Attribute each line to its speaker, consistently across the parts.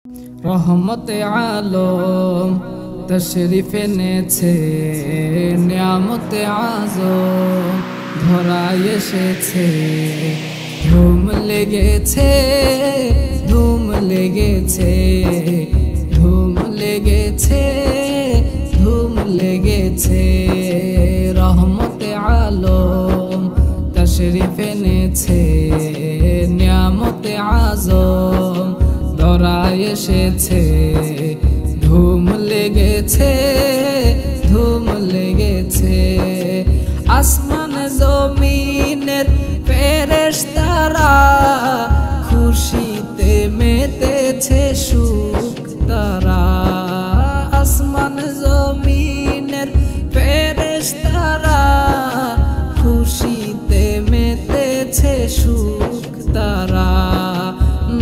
Speaker 1: রহমতে আলম তশরিফ এনেছে, নিয়ামতে আজম ধরায় এসেছে। ধুম লেগেছে, ধুম লেগেছে, ধুম লেগেছে, ধুম লেগেছে। রহমতে আলম তশরিফ এনেছে, নিয়ামতে আজম ধরায় এসেছে। ধুম লেগেছে, ধুম লেগেছে। আসমান জমিনের ফেরেশতারা খুশিতে মেতেছে সুখ তারা। আসমান জমিনের ফেরেশতারা খুশিতে মেতেছে সুখ তারা।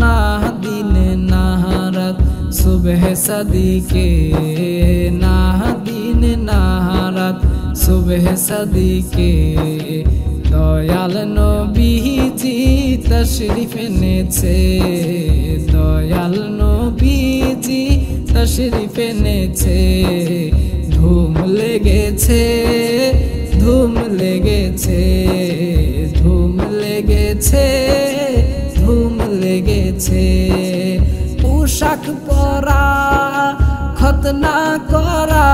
Speaker 1: না দিনে না রাত সুবহ সাদিকে, না দিনে না রাত সুবহ সাদিকে। দয়াল নবীজি তশরিফ এনেছে, দয়াল নবীজি তশরিফ এনেছে। ধুম লেগেছে, ধুম লেগেছে, ধুম লেগেছে, ধুম লেগেছে। পোশাক পরা খতনা করা,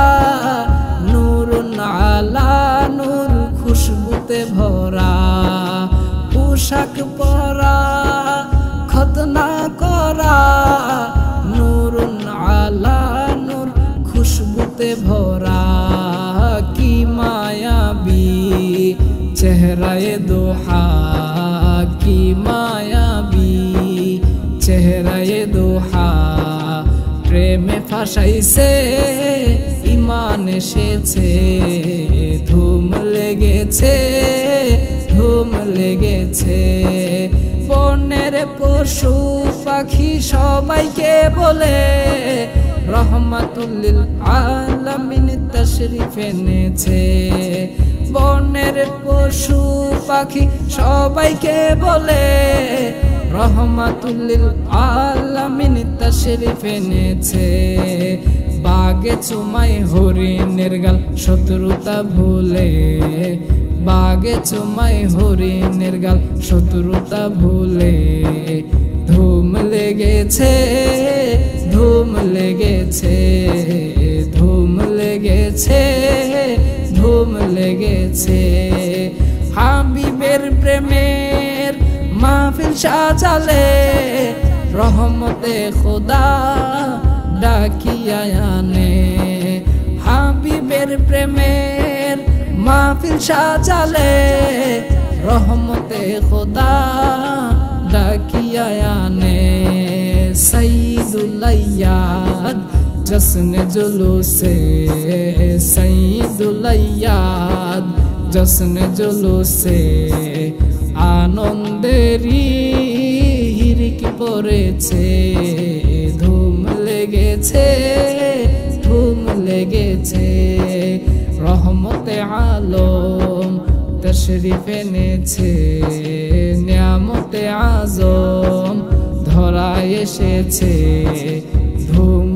Speaker 1: নূরুন আলা নূর খুশবুতে ভরা। পোশাক পরা খতনা করা, নূরুন আলা নূর খুশবুতে ভরা। কি মায়াবী চেহারায়ে দোহা, কি মায়াবী চেহারায়ে দোহা। প্রেমে ফাঁসাইছে ইমান এসেছে। ধুম লেগেছে, ধুম লেগেছে। বনের পশু পাখি সবাইকে বলে রহমাতুল লিল আলামিন তশরিফ এনেছে। বনের পশু পাখি সবাইকে বলে রহমাতুল লিল আলামিন তশরিফ এনেছে। বাগে চুমাই হরিণের গাল শত্রুতা ভুলে, বাগে চুমাই হরিণের গাল শত্রুতা ভুলে। ধুম লেগেছে, ধুম লেগেছে, ধুম লেগেছে, ধুম লেগেছে। হাবিবের প্রেমের মাহফিল সাজালে রহমতে খোদা ডাকিয়া আনে। হাবিবের প্রেমের মাহফিল সাজালে রহমতে খোদা ডাকিয়া আনে। সঈদুল আয়াদ জশ্ন জুলুসে, সঈদুল আয়াদ জশ্ন জুলুসে। আনন্দেরই হিরিক পড়েছে। ধুম লেগেছে, ধুম লেগেছে। রহমতে আলম তশরিফ এনেছে, নিয়ামতে আজম ধরায় এসেছে। ধুম